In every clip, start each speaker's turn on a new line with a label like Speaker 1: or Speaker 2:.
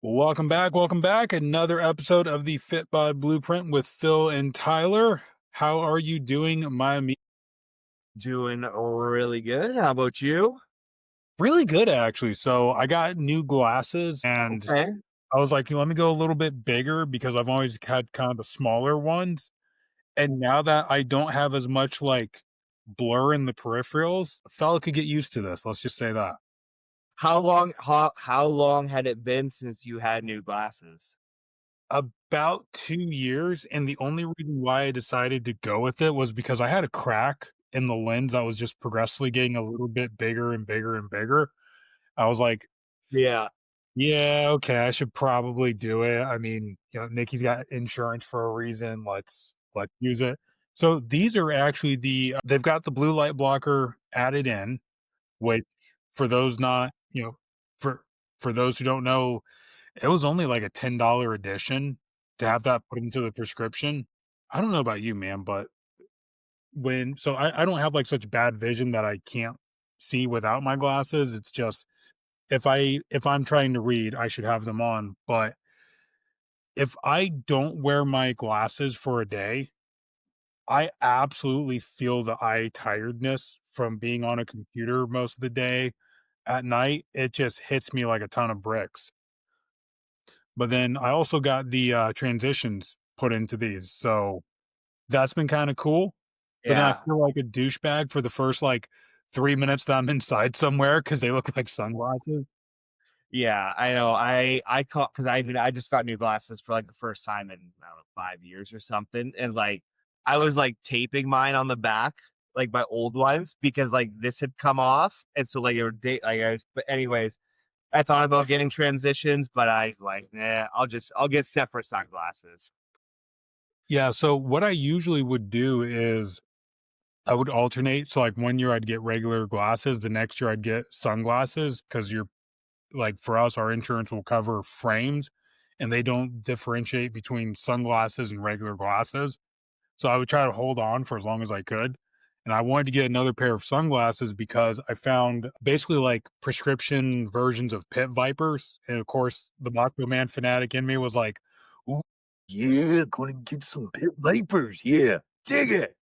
Speaker 1: Welcome back. Welcome back. Another episode of the FitBod Blueprint with Phil and Tyler. How are you doing, my amigo?
Speaker 2: Doing really good. How about you?
Speaker 1: Really good, actually. So I got new glasses and
Speaker 2: Okay.
Speaker 1: I was like, let me go a little bit bigger because I've always had kind of the smaller ones. And now that I don't have as much like blur in the peripherals, a fella could get used to this. Let's just say that.
Speaker 2: How long had it been since you had new glasses?
Speaker 1: About 2 years. And the only reason why I decided to go with it was because I had a crack in the lens that was just progressively getting a little bit bigger and bigger and bigger. I was like,
Speaker 2: Yeah.
Speaker 1: yeah, okay, I should probably do it. I mean, Nikki's got insurance for a reason. Let's use it. So these are actually they've got the blue light blocker added in, which for those not, for for those who don't know, it was only like a $10 edition to have that put into the prescription. I don't know about you, man, but I don't have like such bad vision that I can't see without my glasses. It's just if I'm trying to read, I should have them on. But if I don't wear my glasses for a day, I absolutely feel the eye tiredness from being on a computer most of the day. At night, it just hits me like a ton of bricks. But then I also got the transitions put into these. So that's been kind of cool. But then I
Speaker 2: Yeah.
Speaker 1: feel like a douchebag for the first like 3 minutes that I'm inside somewhere because they look like sunglasses.
Speaker 2: Yeah, I know. I caught because I just got new glasses for like the first time in I don't know 5 years or something, and like I was like taping mine on the back, like my old ones, because like this had come off, and so like it would date like but anyways, I thought about getting transitions, but I was like, nah, I'll get separate sunglasses.
Speaker 1: Yeah. So what I usually would do is I would alternate. So like 1 year I'd get regular glasses, the next year I'd get sunglasses because you're like for us, our insurance will cover frames and they don't differentiate between sunglasses and regular glasses. So I would try to hold on for as long as I could. And I wanted to get another pair of sunglasses because I found basically like prescription versions of pit vipers. And of course, the Macho Man fanatic in me was like, "Ooh, yeah, gonna get some pit vipers. Yeah, dig it."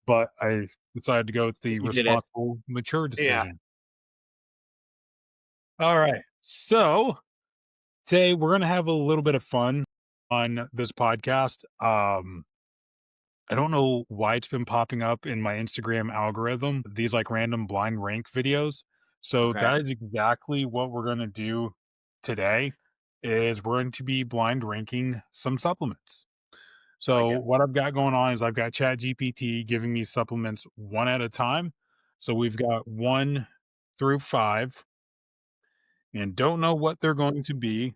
Speaker 1: But I decided to go with the
Speaker 2: You did it.
Speaker 1: responsible, mature
Speaker 2: Yeah.
Speaker 1: decision. All right. So today we're gonna have a little bit of fun on this podcast. I don't know why it's been popping up in my Instagram algorithm, these like random blind rank videos. So
Speaker 2: Okay.
Speaker 1: that is exactly what we're going to do today is we're going to be blind ranking some supplements.
Speaker 2: Like
Speaker 1: So
Speaker 2: it.
Speaker 1: what I've got going on is I've got Chat GPT giving me supplements one at a time. So we've got 1 through 5 and don't know what they're going to be,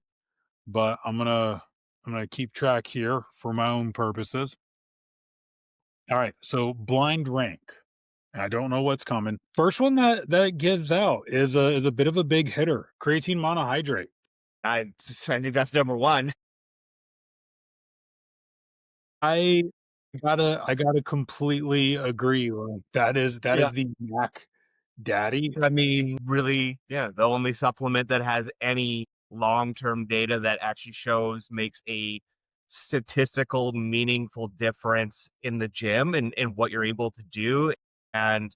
Speaker 1: but I'm gonna keep track here for my own purposes. All right, so blind rank. I don't know what's coming. First one that it gives out is a bit of a big hitter. Creatine monohydrate.
Speaker 2: I think that's number one.
Speaker 1: I I gotta completely agree. Like that
Speaker 2: Yeah.
Speaker 1: is the Mac daddy.
Speaker 2: I mean, really, yeah, the only supplement that has any long-term data that actually shows makes a statistical meaningful difference in the gym and what you're able to do. And,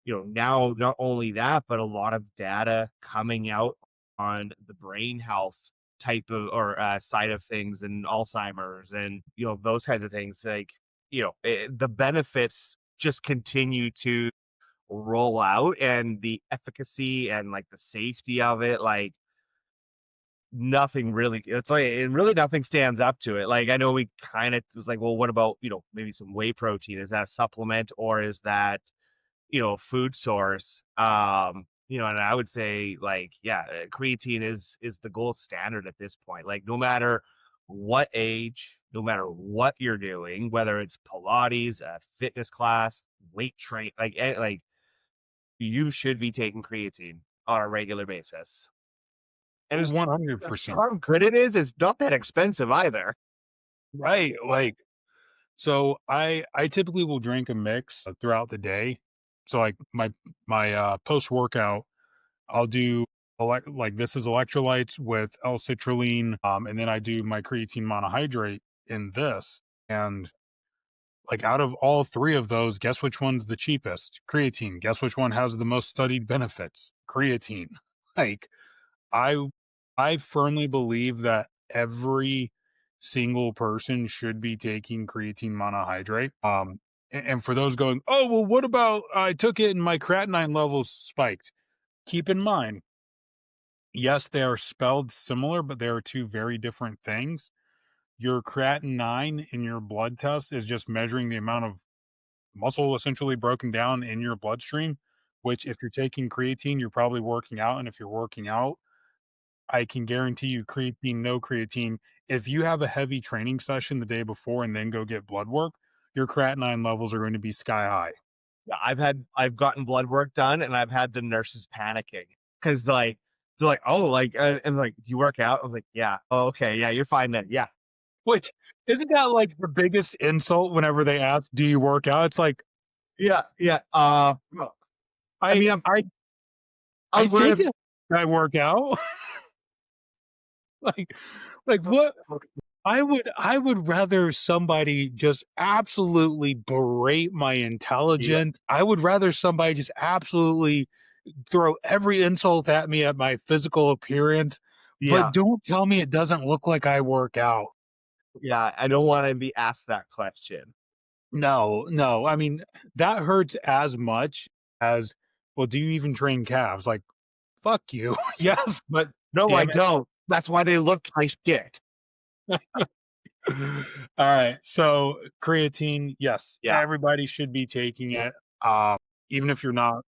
Speaker 2: now not only that, but a lot of data coming out on the brain health type of or side of things and Alzheimer's and, those kinds of things. Like, the benefits just continue to roll out and the efficacy and like the safety of it, like nothing really, it's like it really nothing stands up to it. Like I know we kind of was like, well, what about, maybe some whey protein? Is that a supplement or is that, a food source? And I would say like, yeah, creatine is the gold standard at this point. Like no matter what age, no matter what you're doing, whether it's Pilates, a fitness class, weight train, like you should be taking creatine on a regular basis. And it's
Speaker 1: 100%.
Speaker 2: how good it is not that expensive either.
Speaker 1: Right. Like so I typically will drink a mix throughout the day. So like my post workout, I'll do like this is electrolytes with L-citrulline, and then I do my creatine monohydrate in this. And like out of all three of those, guess which one's the cheapest? Creatine. Guess which one has the most studied benefits? Creatine. Like I I firmly believe that every single person should be taking creatine monohydrate. And for those going, oh well, what about I took it and my creatinine levels spiked? Keep in mind, yes, they are spelled similar, but they are two very different things. Your creatinine in your blood test is just measuring the amount of muscle essentially broken down in your bloodstream, which if you're taking creatine, you're probably working out. And if you're working out, I can guarantee you creatine, no creatine. If you have a heavy training session the day before and then go get blood work, your creatinine levels are going to be sky high.
Speaker 2: Yeah, I've gotten blood work done, and I've had the nurses panicking because like they're like, oh, like, and like, do you work out? I was like, yeah. Oh, okay, yeah, you're fine then. Yeah,
Speaker 1: Which isn't that like the biggest insult whenever they ask, "Do you work out?" It's like
Speaker 2: yeah, yeah. Well, I
Speaker 1: I
Speaker 2: mean,
Speaker 1: I
Speaker 2: I
Speaker 1: I
Speaker 2: was
Speaker 1: think
Speaker 2: wearing.
Speaker 1: that I work out. like like what I would rather somebody just absolutely berate my
Speaker 2: Yeah,
Speaker 1: intelligence. I would rather somebody just absolutely throw every insult at me at my physical appearance, but
Speaker 2: yeah,
Speaker 1: don't tell me it doesn't look like I work out.
Speaker 2: yeah. I don't want to be asked that question.
Speaker 1: No, no. I mean, that hurts as much as, well, do you even train calves? Like, fuck you. Yes, but
Speaker 2: No, I
Speaker 1: damn it.
Speaker 2: don't. That's why they look like shit.
Speaker 1: All right. So creatine, yes,
Speaker 2: Yeah,
Speaker 1: everybody should be taking it. Um, even if you're not.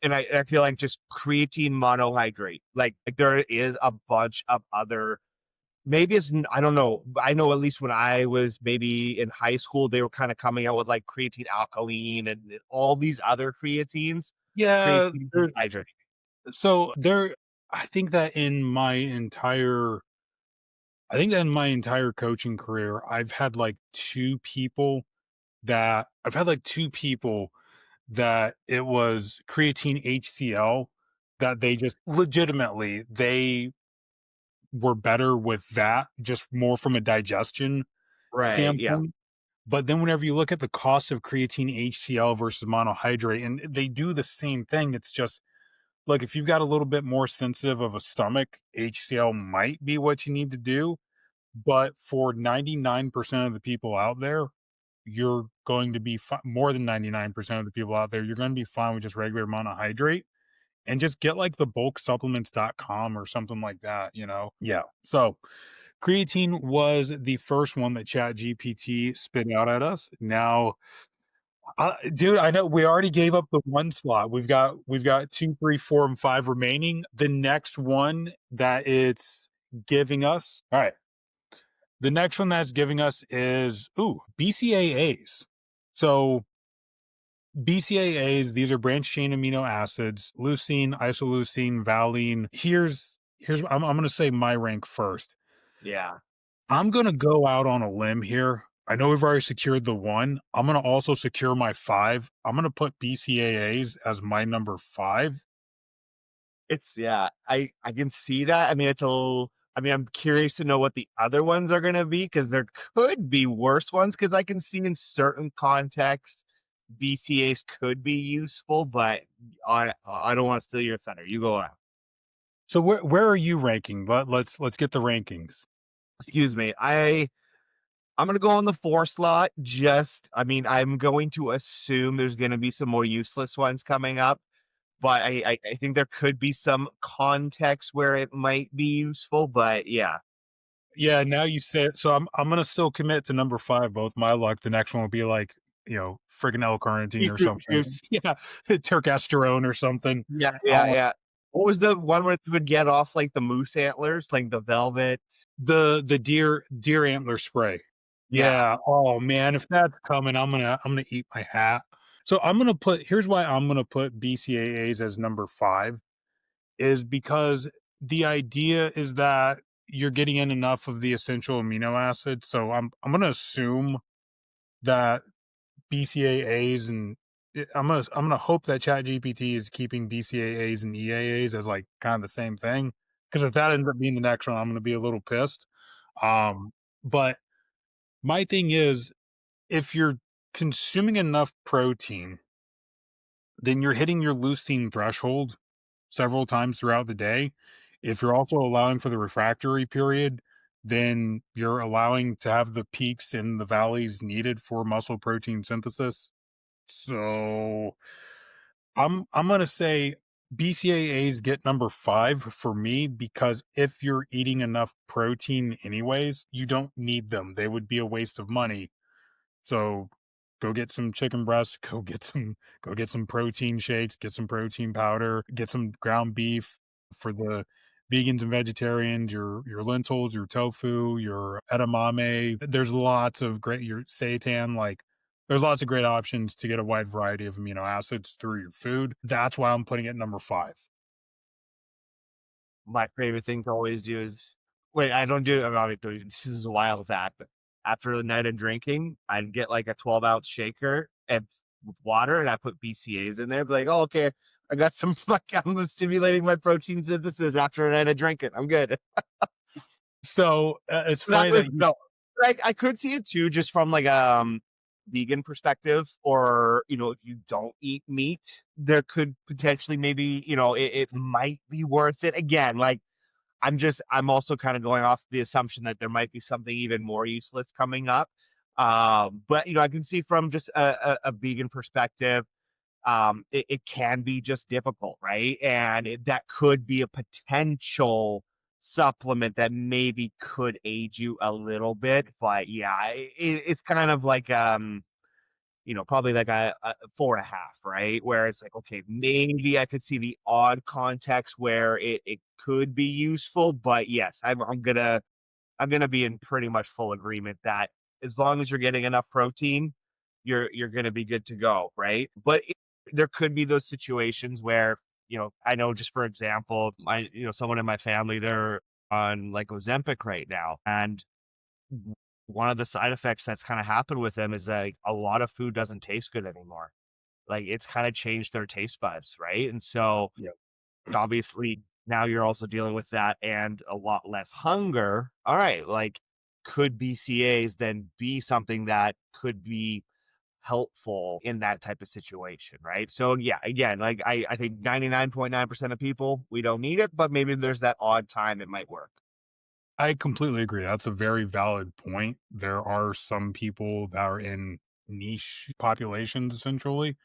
Speaker 2: and I feel like just creatine monohydrate. Like there is a bunch of other. Maybe I don't know. I know at least when I was maybe in high school, they were kind of coming out with like creatine alkaline and all these other creatines.
Speaker 1: Yeah,
Speaker 2: Creatine
Speaker 1: there's
Speaker 2: hydrate.
Speaker 1: so there I think that in my entire I think that in my entire coaching career, I've had like two people that it was creatine HCl that they just legitimately they were better with that, just more from a digestion
Speaker 2: Right. Yeah.
Speaker 1: standpoint. But then whenever you look at the cost of creatine HCl versus monohydrate, and they do the same thing, it's just like if you've got a little bit more sensitive of a stomach, HCl might be what you need to do. But for 99% of the people out there, you're going to be more than 99% of the people out there, you're going to be fine with just regular monohydrate and just get like the bulksupplements.com or something like that, you know? Yeah. So creatine was the first one that Chat GPT spit out at us. Now, dude, I know we already gave up the one slot. We've got two, three, four, and five remaining. The next one that it's giving us. All right. The next one that's giving us is BCAAs. So BCAAs, these are branched chain amino acids, leucine, isoleucine, valine. I'm going to say my rank first.
Speaker 2: Yeah.
Speaker 1: I'm going to go out on a limb here. I know we've already secured the one. I'm going to also secure my five. I'm going to put BCAAs as my number five.
Speaker 2: It's yeah. I can see that. I mean, it's a little. I mean, I'm curious to know what the other ones are going to be because there could be worse ones because I can see in certain contexts BCAs could be useful, but I don't want to steal your thunder. You go on.
Speaker 1: So where are you ranking? Let's get the rankings.
Speaker 2: Excuse me. I'm gonna go on the four slot. Just, I mean, I'm going to assume there's gonna be some more useless ones coming up, but I think there could be some context where it might be useful. But yeah,
Speaker 1: Yeah, now you say it. So I'm gonna still commit to number five. Both my luck. The next one will be like, friggin' L-carnitine or
Speaker 2: beetroot
Speaker 1: something.
Speaker 2: juice.
Speaker 1: Yeah, turkesterone or something.
Speaker 2: Yeah,
Speaker 1: Uh,
Speaker 2: yeah, yeah. What was the one where it would get off like the moose antlers, like the velvet?
Speaker 1: the deer antler spray.
Speaker 2: Yeah,
Speaker 1: Yeah. Oh man, if that's coming, I'm gonna eat my hat. So here's why I'm gonna put BCAAs as number five is because the idea is that you're getting in enough of the essential amino acids. So I'm gonna assume that BCAAs and I'm gonna hope that ChatGPT is keeping BCAAs and EAAs as like kind of the same thing. Because if that ends up being the next one, I'm gonna be a little pissed. But my thing is, if you're consuming enough protein, then you're hitting your leucine threshold several times throughout the day. If you're also allowing for the refractory period, then you're allowing to have the peaks and the valleys needed for muscle protein synthesis. So I'm gonna say BCAAs get number 5 for me because if you're eating enough protein anyways, you don't need them. They would be a waste of money. So go get some chicken breast, go get some protein shakes, get some protein powder, get some ground beef for the vegans and vegetarians, your lentils, your tofu, your edamame. There's lots of great your seitan, like there's lots of great options to get a wide variety of amino acids through your food. That's why I'm putting it number 5.
Speaker 2: My favorite thing to always do is wait, I don't do it. I'm not doing this is a while back, but after the night of drinking, I'd get like a 12-ounce shaker and with water, and I put BCAAs in there. Be like, oh, okay, I got some. Like, I'm stimulating my protein synthesis after a night of drinking. I'm good.
Speaker 1: So it's
Speaker 2: That
Speaker 1: funny
Speaker 2: was
Speaker 1: that you
Speaker 2: no. I could see it too, just from like vegan perspective, or if you don't eat meat, there could potentially maybe it might be worth it. Again, like I'm also kind of going off the assumption that there might be something even more useless coming up. But I can see from just a vegan perspective, it can be just difficult, right? And that could be a potential supplement that maybe could aid you a little bit. But yeah, it's kind of like probably like a 4.5, right? Where it's like, okay, maybe I could see the odd context where it could be useful, but yes, I'm gonna be in pretty much full agreement that as long as you're getting enough protein, you're gonna be good to go, right? But there could be those situations where, I know just for example, someone in my family, they're on like Ozempic right now, and one of the side effects that's kind of happened with them is that a lot of food doesn't taste good anymore. Like it's kind of changed their taste buds, right? And so
Speaker 1: yeah.
Speaker 2: obviously now you're also dealing with that and a lot less hunger. All right, like could BCAs then be something that could be helpful in that type of situation, right? So yeah, again, like I think 99.9% of people, we don't need it, but maybe there's that odd time it might work.
Speaker 1: I completely agree. That's a very valid point. There are some people that are in niche populations, essentially.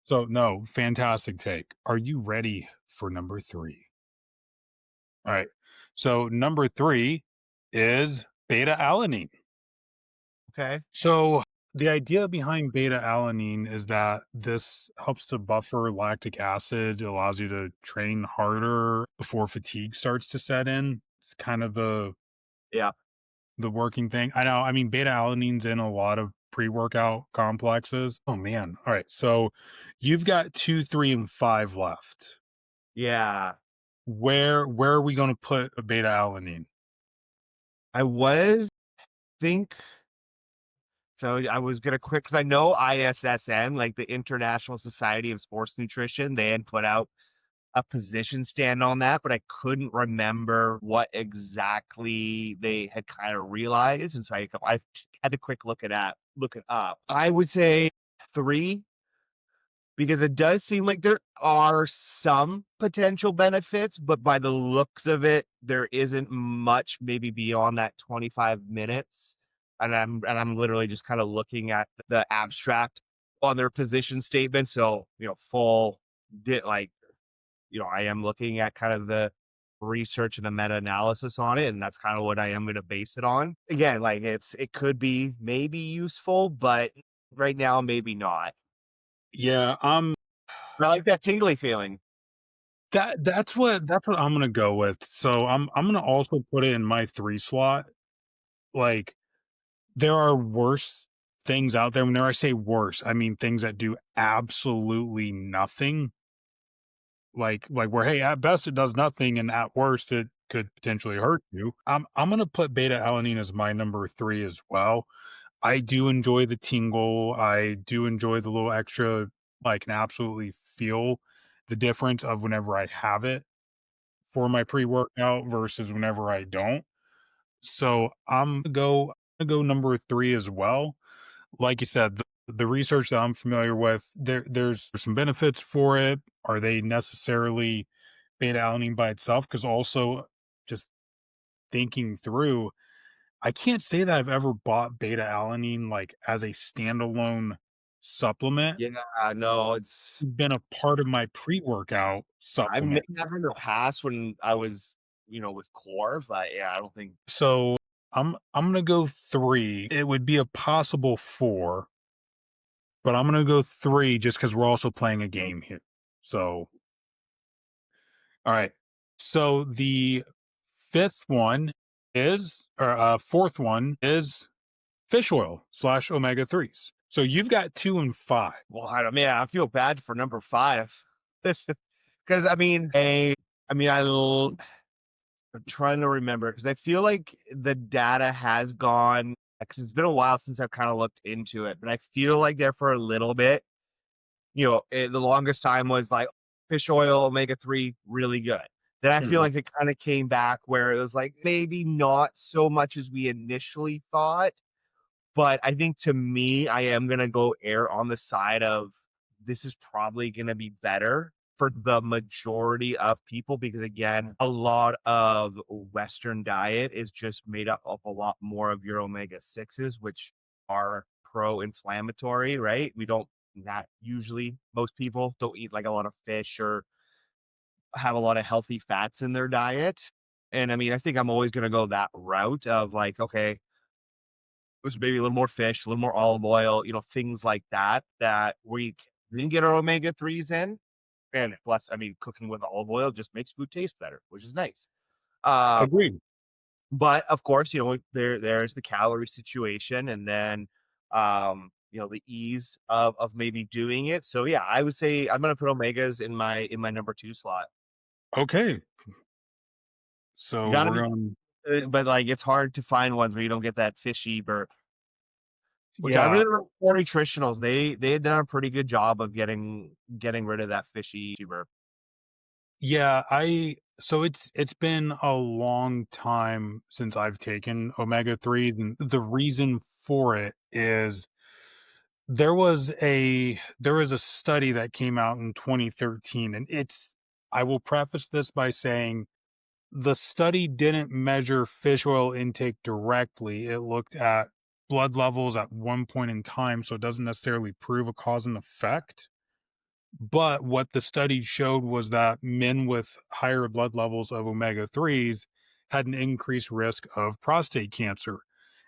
Speaker 1: So, no, fantastic take. Are you ready for number 3? All right. So, number 3 is beta alanine.
Speaker 2: Okay.
Speaker 1: So, the idea behind beta alanine is that this helps to buffer lactic acid, allows you to train harder before fatigue starts to set in. It's kind of
Speaker 2: Yeah.
Speaker 1: the working thing. I know, I mean, beta alanine's in a lot of pre-workout complexes. Oh man. All right. So you've got 2, 3, and 5 left.
Speaker 2: Yeah.
Speaker 1: Where are we gonna put a beta alanine?
Speaker 2: I was think so I was gonna quit because I know ISSN, like the International Society of Sports Nutrition, they had put out a position stand on that, but I couldn't remember what exactly they had kind of realized, and so I had to quick look it up. I would say 3, because it does seem like there are some potential benefits, but by the looks of it, there isn't much maybe beyond that 25 minutes. And I'm literally just kind of looking at the abstract on their position statement. So, full did like, I am looking at kind of the research and the meta-analysis on it, and that's kind of what I am going to base it on. Again, like it could be maybe useful, but right now maybe not.
Speaker 1: Yeah,
Speaker 2: I like that tingly feeling.
Speaker 1: that's what I'm gonna go with. So I'm gonna also put it in my 3 slot. Like, there are worse things out there. Whenever I say worse, I mean things that do absolutely nothing. Like where, hey, at best it does nothing, and at worst it could potentially hurt you. I'm gonna put beta alanine as my number 3 as well. I do enjoy the tingle. I do enjoy the little extra I can absolutely feel the difference of whenever I have it for my pre-workout versus whenever I don't. So I'm gonna go number 3 as well. Like you said, the research that I'm familiar with, there's some benefits for it. Are they necessarily beta alanine by itself? Because also just thinking through, I can't say that I've ever bought beta alanine like as a standalone supplement.
Speaker 2: Yeah, no, it's
Speaker 1: Been a part of my pre-workout
Speaker 2: I may
Speaker 1: supplement.
Speaker 2: have in the past when I was, with core, but yeah, I don't think.
Speaker 1: So I'm gonna go 3. It would be a possible 4, but I'm gonna go 3 just because we're also playing a game here. So, all right. So the fifth one fourth one is fish oil slash omega 3s. So you've got 2 and 5.
Speaker 2: Well, I feel bad for number 5 because I'm trying to remember because I feel like the data has gone because it's been a while since I've kind of looked into it, but I feel like there for a little bit, the longest time was like fish oil, omega-3, really good. Then I feel
Speaker 1: Mhm.
Speaker 2: like it kind of came back where it was like maybe not so much as we initially thought. But I think to me, I am gonna go err on the side of this is probably gonna be better for the majority of people because again, a lot of Western diet is just made up of a lot more of your omega-6s, which are pro-inflammatory, right? We don't not usually most people don't eat like a lot of fish or have a lot of healthy fats in their diet. And I mean, I think I'm always gonna go that route of like, okay, there's maybe a little more fish, a little more olive oil, things like that, that we can get our omega-3s in. And plus, I mean, cooking with olive oil just makes food taste better, which is nice. Uh,
Speaker 1: Agreed.
Speaker 2: but of course, there's the calorie situation and then, the ease of maybe doing it. So yeah, I would say I'm going to put omegas in my number 2 slot.
Speaker 1: Okay.
Speaker 2: You
Speaker 1: So
Speaker 2: got to
Speaker 1: we're
Speaker 2: be,
Speaker 1: going
Speaker 2: but like it's hard to find ones where you don't get that fishy burp. Which I
Speaker 1: yeah.
Speaker 2: really like for nutritionals. They had done a pretty good job of getting rid of that fishy burp.
Speaker 1: Yeah, I so it's been a long time since I've taken omega 3s, and the reason for it is there was a study that came out in 2013, and I will preface this by saying the study didn't measure fish oil intake directly. It looked at blood levels at one point in time, so it doesn't necessarily prove a cause and effect. But what the study showed was that men with higher blood levels of omega 3s had an increased risk of prostate cancer.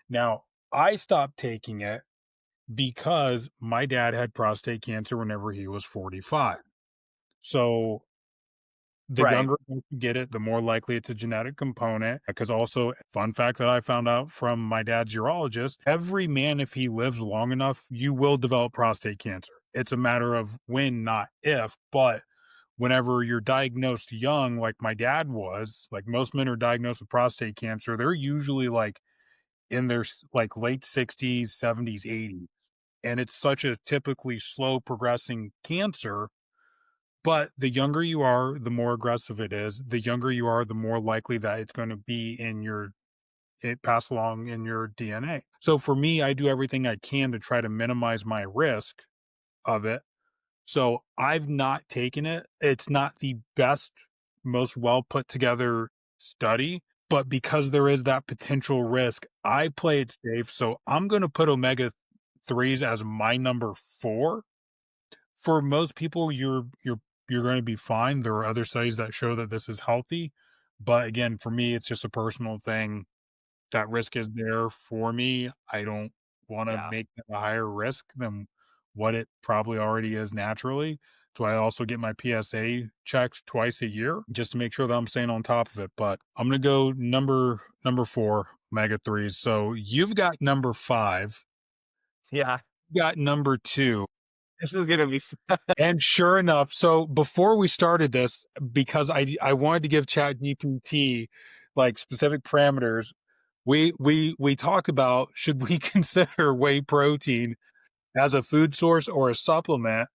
Speaker 1: Now, I stopped taking it because my dad had prostate cancer whenever he was 45. So the
Speaker 2: Right.
Speaker 1: younger you get it, the more likely it's a genetic component. Because also, fun fact that I found out from my dad's urologist, every man, if he lives long enough, you will develop prostate cancer. It's a matter of when, not if. But whenever you're diagnosed young, like my dad was, like most men are diagnosed with prostate cancer, they're usually like in their like late 60s, 70s, 80s. And it's such a typically slow progressing cancer, but the younger you are, the more aggressive it is. The younger you are, the more likely that it's going to be it pass along in your DNA. So for me, I do everything I can to try to minimize my risk of it. So I've not taken it. It's not the best, most well put together study, but because there is that potential risk, I play it safe. So I'm going to put omega 3s as my number 4. For most people, you're going to be fine. There are other studies that show that this is healthy, but again, for me, it's just a personal thing. That risk is there for me. I don't want to
Speaker 2: Yeah.
Speaker 1: make it a higher risk than what it probably already is naturally. So I also get my PSA checked twice a year just to make sure that I'm staying on top of it. But I'm gonna go number 4, omega 3s. So you've got number 5,
Speaker 2: Yeah.
Speaker 1: you got number 2.
Speaker 2: This is gonna be
Speaker 1: And sure enough, so before we started this, because I wanted to give ChatGPT like specific parameters, we talked about should we consider whey protein as a food source or a supplement?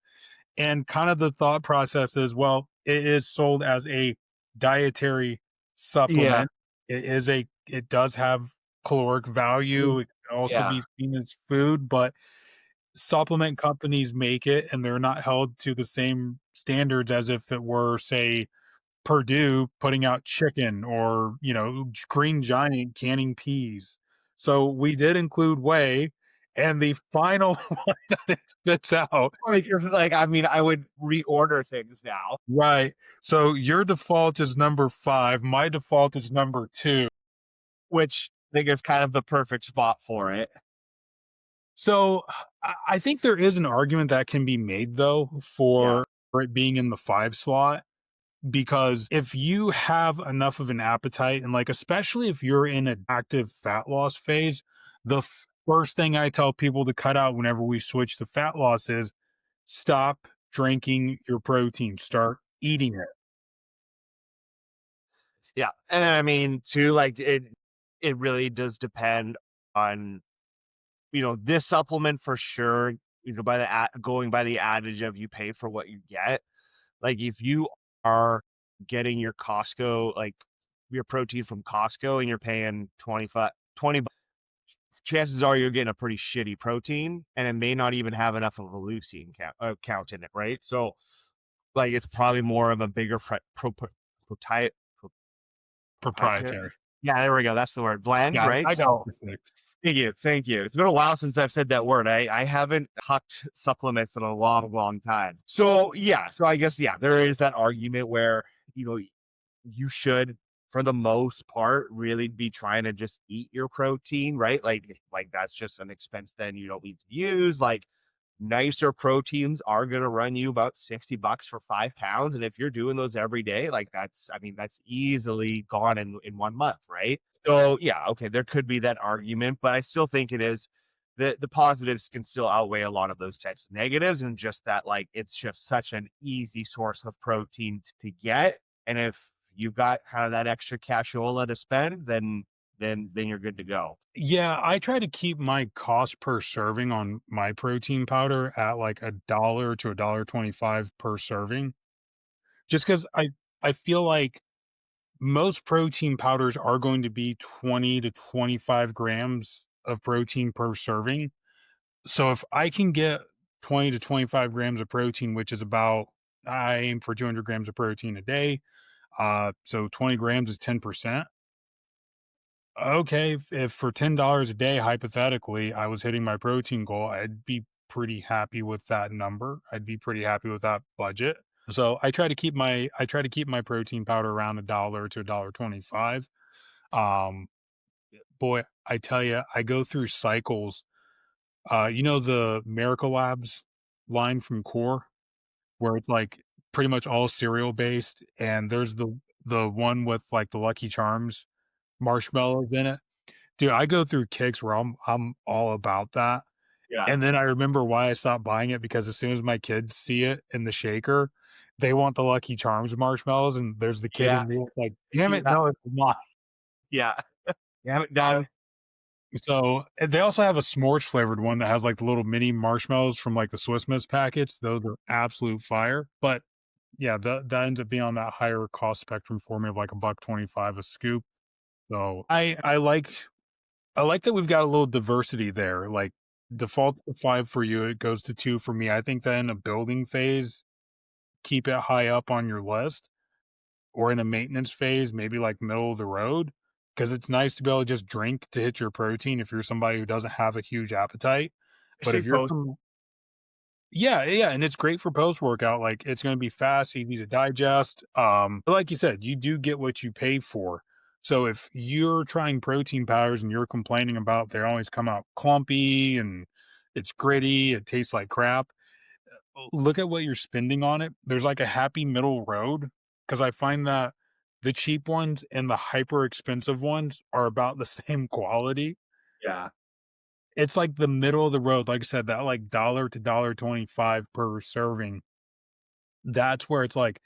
Speaker 1: And kind of the thought process is, well, it is sold as a dietary
Speaker 2: Yeah.
Speaker 1: supplement. It does have caloric value.
Speaker 2: Mm.
Speaker 1: It can also
Speaker 2: Yeah.
Speaker 1: be seen as food, but supplement companies make it and they're not held to the same standards as if it were, say, Purdue putting out chicken or, Green Giant canning peas. So we did include whey, and the final one that it spits out.
Speaker 2: Like, it's like, I mean, I would reorder things now,
Speaker 1: Right. So your default is number 5, my default is number 2.
Speaker 2: which I think is kind of the perfect spot for it.
Speaker 1: So I think there is an argument that can be made though
Speaker 2: Yeah.
Speaker 1: for it being in the 5 slot, because if you have enough of an appetite and, like, especially if you're in an active fat loss phase, the first thing I tell people to cut out whenever we switch to fat loss is stop drinking your protein, start eating it.
Speaker 2: Yeah. And then, I mean, too, like, it really does depend on, this supplement for sure, by going by the adage of you pay for what you get. Like, if you are getting your Costco, like, your protein from Costco and you're paying 25, 20, chances are you're getting a pretty shitty protein and it may not even have enough of a leucine count in it, right? So, like, it's probably more of a bigger proprietary.
Speaker 1: Proprietary.
Speaker 2: Yeah, there we go. That's the word. Blend,
Speaker 1: Yeah,
Speaker 2: right?
Speaker 1: I got
Speaker 2: So,
Speaker 1: the 6.
Speaker 2: thank you. Thank you. It's been a while since I've said that word. I haven't hucked supplements in a long, long time. So, yeah. So, I guess, yeah, there is that argument where, you know, you should, for the most part, really be trying to just eat your protein, right? Like that's just an expense then you don't need to use. Like, nicer proteins are going to run you about $60 for 5 pounds. And if you're doing those every day, like, I mean, that's easily gone in 1 month, right? So, yeah, okay, there could be that argument, but I still think it is the positives can still outweigh a lot of those types of negatives. And just that, like, it's just such an easy source of protein to get. And if you've got kind of that extra cashola to spend, then you're good to go.
Speaker 1: Yeah, I try to keep my cost per serving on my protein powder at like $1 to $1.25 per serving. Just because I feel like most protein powders are going to be 20 to 25 grams of protein per serving. So if I can get 20 to 25 grams of protein, which is about, I aim for 200 grams of protein a day. So 20 grams is 10%. Okay, if for $10 a day, hypothetically, I was hitting my protein goal, I'd be pretty happy with that number. I'd be pretty happy with that budget. So I try to keep my protein powder around $1 to $1.25. Um, boy, I tell you, I go through cycles. The Miracle Labs line from Core, where it's like pretty much all cereal based, and there's the one with like the Lucky Charms marshmallows in it. Dude, I go through kicks where I'm all about that,
Speaker 2: Yeah.
Speaker 1: and then I remember why I stopped buying it, because as soon as my kids see it in the shaker, they want the Lucky Charms marshmallows, and there's the kid
Speaker 2: Yeah.
Speaker 1: in me like, "Damn it,
Speaker 2: Yeah.
Speaker 1: no, it's mine."
Speaker 2: Yeah. You haven't done.
Speaker 1: So, and they also have a s'mores flavored one that has, like, the little mini marshmallows from, like, the Swiss Miss packets. Those are absolute fire, but, yeah, that ends up being on that higher cost spectrum for me of, like, a buck 25 a scoop. So, I like that we've got a little diversity there, like, defaults to 5 for you, it goes to 2 for me. I think that in a building phase, keep it high up on your list, or in a maintenance phase, maybe, like, middle of the road, because it's nice to be able to just drink to hit your protein if you're somebody who doesn't have a huge appetite. But
Speaker 2: Especially
Speaker 1: if you're
Speaker 2: post.
Speaker 1: some Yeah, yeah, and it's great for post-workout, like, it's gonna be fast, easy to digest, but like you said, you do get what you pay for. So if you're trying protein powders and you're complaining about they always come out clumpy and it's gritty, it tastes like crap, look at what you're spending on it. There's, like, a happy middle road, because I find that the cheap ones and the hyper expensive ones are about the same quality.
Speaker 2: Yeah.
Speaker 1: It's like the middle of the road, like I said, that, like, dollar to $1.25 per serving. That's where it's like,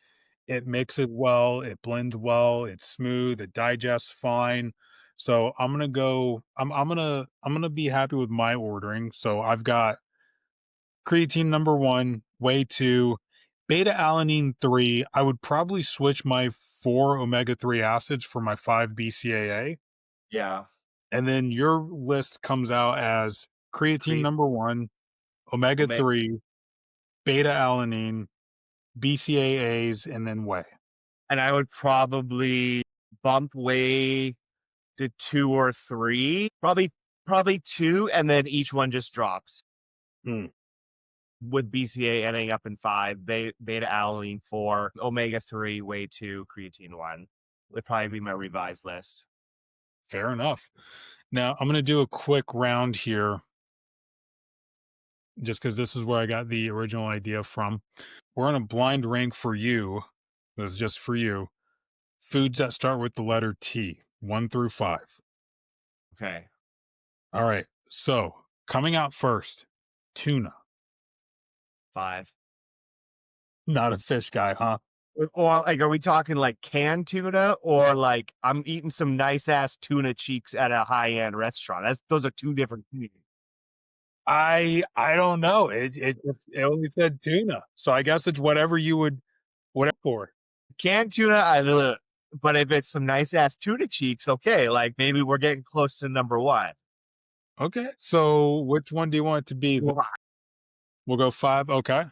Speaker 1: it mixes well, it blends well, it's smooth, it digests fine. So I'm gonna be happy with my ordering. So I've got creatine number 1, whey 2, Beta alanine 3, I would probably switch my 4 omega-3 acids for my 5 BCAA.
Speaker 2: Yeah.
Speaker 1: And then your list comes out as creatine
Speaker 2: Create
Speaker 1: number 1,
Speaker 2: omega,
Speaker 1: omega-3, beta alanine, BCAAs, and then whey.
Speaker 2: and I would probably bump whey to 2 or 3, probably 2, and then each one just drops,
Speaker 1: Mm,
Speaker 2: with BCA ending up in 5, beta alanine 4, omega-3, whey 2, creatine 1 would probably be my revised list.
Speaker 1: fair enough. Now, I'm gonna do a quick round here just because this is where I got the original idea from. We're on a blind rank for you. This is just for you. Foods that start with the letter T, 1 through 5.
Speaker 2: Okay,
Speaker 1: All right. So coming out first, tuna.
Speaker 2: 5.
Speaker 1: Not a fish guy, huh?
Speaker 2: Or, like, are we talking, like, canned tuna, or, like, I'm eating some nice ass tuna cheeks at a high-end restaurant? Those are 2 different things.
Speaker 1: I don't know. It only said tuna, so I guess it's whatever you would whatever for.
Speaker 2: Canned tuna, I ugh, but if it's some nice ass tuna cheeks, okay, like, maybe we're getting close to number 1.
Speaker 1: Okay, so which one do you want it to be?
Speaker 2: Well,
Speaker 1: We'll go 5. Okay.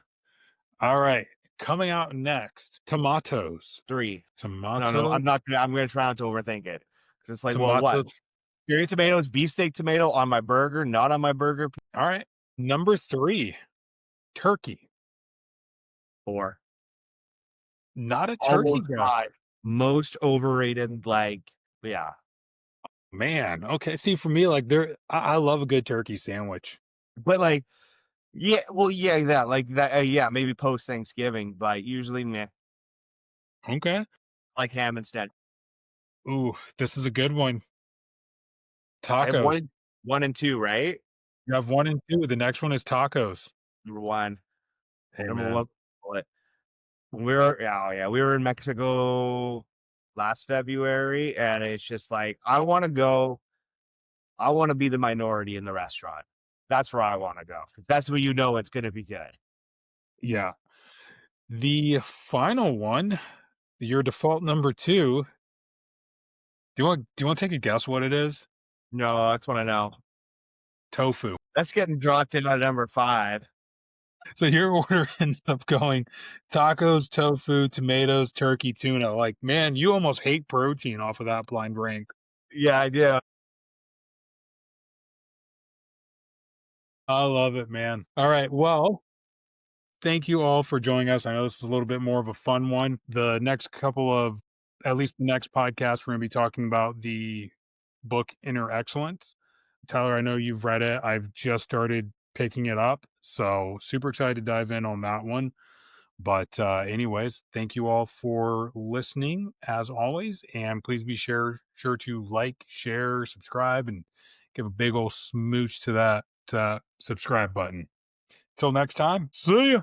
Speaker 1: All right. Coming out next, tomatoes.
Speaker 2: 3. No,
Speaker 1: Tomato,
Speaker 2: I'm gonna try not to overthink it, 'cause it's like, well, what?
Speaker 1: tomatoes.
Speaker 2: Cherry tomatoes, beefsteak tomato on my burger, not on my burger?
Speaker 1: All right. Number 3, turkey.
Speaker 2: 4.
Speaker 1: Not a turkey
Speaker 2: Almost
Speaker 1: guy.
Speaker 2: 5. Most overrated, like, yeah.
Speaker 1: Man, okay. See, for me, like I love a good turkey sandwich.
Speaker 2: But, like, yeah, well, yeah, that, like, that, yeah, maybe post-Thanksgiving, but usually, meh,
Speaker 1: Okay.
Speaker 2: like ham instead.
Speaker 1: Ooh, this is a good one.
Speaker 2: I have
Speaker 1: Tacos.
Speaker 2: 1 and 2, right?
Speaker 1: You have 1 and 2. The next one is tacos.
Speaker 2: Number 1.
Speaker 1: Hey,
Speaker 2: Number
Speaker 1: man.
Speaker 2: 1, what? We were yeah, oh, yeah, we were in Mexico last February, and it's just like, I wanna be the minority in the restaurant. That's where I wanna go, 'cause that's where you know it's gonna be good.
Speaker 1: Yeah. The final one, your default number 2, do you want to take a guess what it is?
Speaker 2: No, that's what I know.
Speaker 1: Tofu.
Speaker 2: That's getting dropped in at number 5.
Speaker 1: So your order ends up going tacos, tofu, tomatoes, turkey, tuna. Like, man, you almost hate protein off of that blind rank.
Speaker 2: Yeah, I do.
Speaker 1: I love it, man. All right. Well, thank you all for joining us. I know this is a little bit more of a fun one. The next couple of, at least the next podcast, we're going to be talking about the book Inner Excellence. Tyler, I know you've read it. I've just started picking it up. So super excited to dive in on that one. But anyways, thank you all for listening as always. And please be sure to like, share, subscribe, and give a big old smooch to that subscribe button. Till next time, see ya.